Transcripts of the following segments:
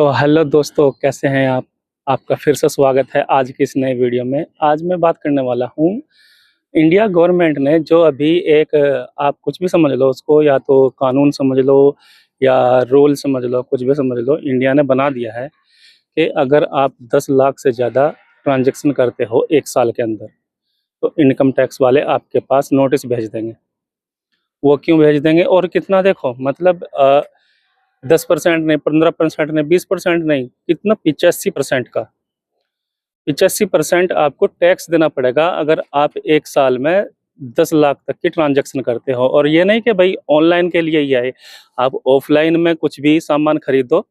तो हेलो दोस्तों, कैसे हैं आप। आपका फिर से स्वागत है आज की इस नए वीडियो में। आज मैं बात करने वाला हूँ इंडिया गवर्नमेंट ने जो अभी एक आप कुछ भी समझ लो उसको, या तो कानून समझ लो या रूल समझ लो, कुछ भी समझ लो, इंडिया ने बना दिया है कि अगर आप 10 लाख से ज़्यादा ट्रांजैक्शन करते हो एक साल के अंदर तो इनकम टैक्स वाले आपके पास नोटिस भेज देंगे। वो क्यों भेज देंगे और कितना, देखो मतलब 10% नहीं, 15% नहीं, 20% नहीं, कितना 85% का 85% आपको टैक्स देना पड़ेगा अगर आप एक साल में 10 लाख तक की ट्रांजैक्शन करते हो। और ये नहीं कि भाई ऑनलाइन के लिए ही है, आप ऑफलाइन में कुछ भी सामान खरीदो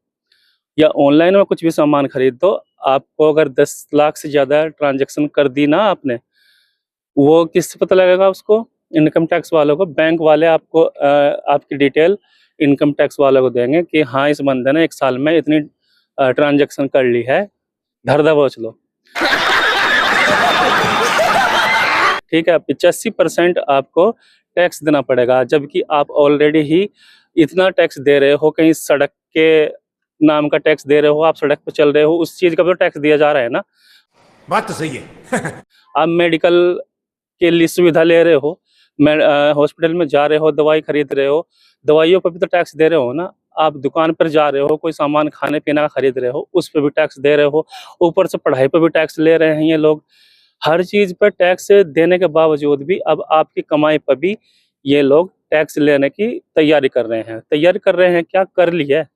या ऑनलाइन में कुछ भी सामान खरीद दो, आपको अगर 10 लाख से ज़्यादा ट्रांजैक्शन कर दी ना आपने, वो किससे पता लगेगा उसको? इनकम टैक्स वालों को। बैंक वाले आपको आपकी डिटेल इनकम टैक्स वालों को देंगे कि हाँ, इस बंदे ने एक साल में इतनी ट्रांजैक्शन कर ली है, धर दबोच लो। ठीक है, 85% आपको टैक्स देना पड़ेगा, जबकि आप ऑलरेडी ही इतना टैक्स दे रहे हो। कहीं सड़क के नाम का टैक्स दे रहे हो, आप सड़क पर चल रहे हो, उस चीज का भी टैक्स दिया जा रहा है ना। बात तो सही है। आप मेडिकल के लिए सुविधा ले रहे हो, हॉस्पिटल में जा रहे हो, दवाई खरीद रहे हो, दवाइयों पर भी तो टैक्स दे रहे हो ना। आप दुकान पर जा रहे हो, कोई सामान खाने पीने का खरीद रहे हो, उस पर भी टैक्स दे रहे हो। ऊपर से पढ़ाई पर भी टैक्स ले रहे हैं ये लोग। हर चीज पर टैक्स देने के बावजूद भी अब आपकी कमाई पर भी ये लोग टैक्स लेने की तैयारी कर रहे हैं। तैयारी कर रहे हैं क्या, कर ली है।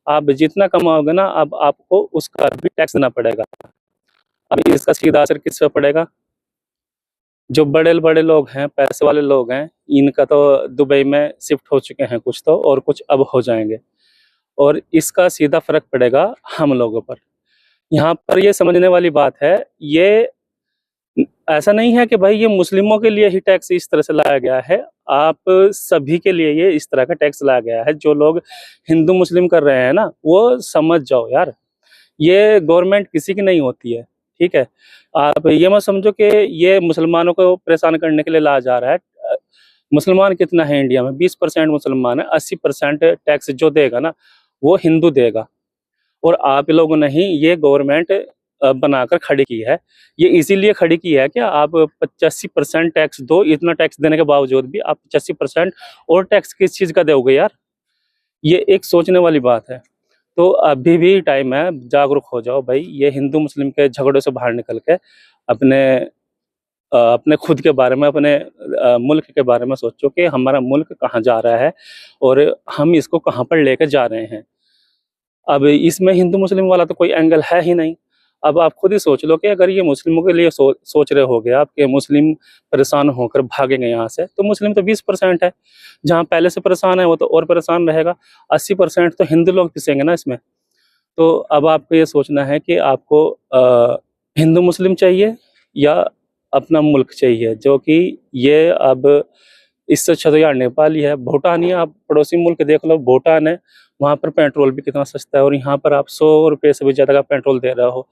आप जितना कमाओगे ना, अब आपको उसका भी टैक्स देना पड़ेगा। अब इसका सीधा असर किस पे पड़ेगा? जो बड़े बड़े लोग हैं, पैसे वाले लोग हैं, इनका तो दुबई में शिफ्ट हो चुके हैं कुछ तो, और कुछ अब हो जाएंगे। और इसका सीधा फर्क पड़ेगा हम लोगों पर। यहाँ पर ये समझने वाली बात है, ये ऐसा नहीं है कि भाई ये मुस्लिमों के लिए ही टैक्स इस तरह से लाया गया है। आप सभी के लिए ये इस तरह का टैक्स लाया गया है। जो लोग हिंदू मुस्लिम कर रहे हैं ना, वो समझ जाओ यार, ये गवर्नमेंट किसी की नहीं होती है। ठीक है, आप ये मत समझो कि ये मुसलमानों को परेशान करने के लिए लाया जा रहा है। मुसलमान कितना है इंडिया में? 20% मुसलमान है। 80% टैक्स जो देगा ना, वो हिंदू देगा। और आप लोगों ने ही ये गवर्नमेंट बनाकर खड़ी की है। ये इसीलिए खड़ी की है कि आप 85% टैक्स दो। इतना टैक्स देने के बावजूद भी आप 85% और टैक्स किस चीज़ का दोगे यार? ये एक सोचने वाली बात है। तो अभी भी टाइम है, जागरूक हो जाओ भाई। ये हिंदू मुस्लिम के झगड़ों से बाहर निकल के अपने अपने खुद के बारे में, अपने मुल्क के बारे में सोचो कि हमारा मुल्क कहाँ जा रहा है और हम इसको कहाँ पर लेकर जा रहे हैं। अब इसमें हिंदू मुस्लिम वाला तो कोई एंगल है ही नहीं। अब आप खुद ही सोच लो कि अगर ये मुस्लिमों के लिए सोच रहे होगे आप कि मुस्लिम परेशान होकर भागेंगे यहाँ से, तो मुस्लिम तो 20% है। जहाँ पहले से परेशान है वो तो और परेशान रहेगा। 80% तो हिंदू लोग पिसेंगे ना इसमें। तो अब आपको ये सोचना है कि आपको हिंदू मुस्लिम चाहिए या अपना मुल्क चाहिए, जो कि ये अब इससे अच्छा तो यार नेपाल ही है। भूटान ही, आप पड़ोसी मुल्क देख लो, भूटान है। वहाँ पर पेट्रोल भी कितना सस्ता है, और यहाँ पर आप 100 रुपये से भी ज़्यादा का पेट्रोल दे रहे हो।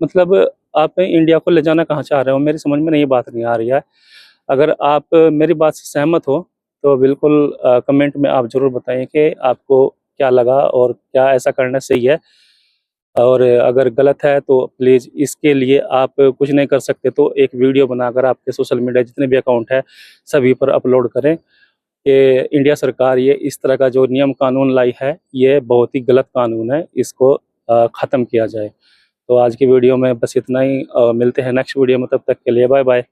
मतलब आप इंडिया को ले जाना कहाँ चाह रहे हो? मेरी समझ में नहीं, ये बात नहीं आ रही है। अगर आप मेरी बात से सहमत हो तो बिल्कुल कमेंट में आप ज़रूर बताएं कि आपको क्या लगा और क्या ऐसा करना सही है। और अगर गलत है तो प्लीज़ इसके लिए आप कुछ नहीं कर सकते तो एक वीडियो बनाकर आपके सोशल मीडिया जितने भी अकाउंट है सभी पर अपलोड करें कि इंडिया सरकार ये इस तरह का जो नियम कानून लाई है, ये बहुत ही गलत कानून है, इसको ख़त्म किया जाए। तो आज की वीडियो में बस इतना ही। मिलते हैं नेक्स्ट वीडियो में, तब तक के लिए बाय बाय।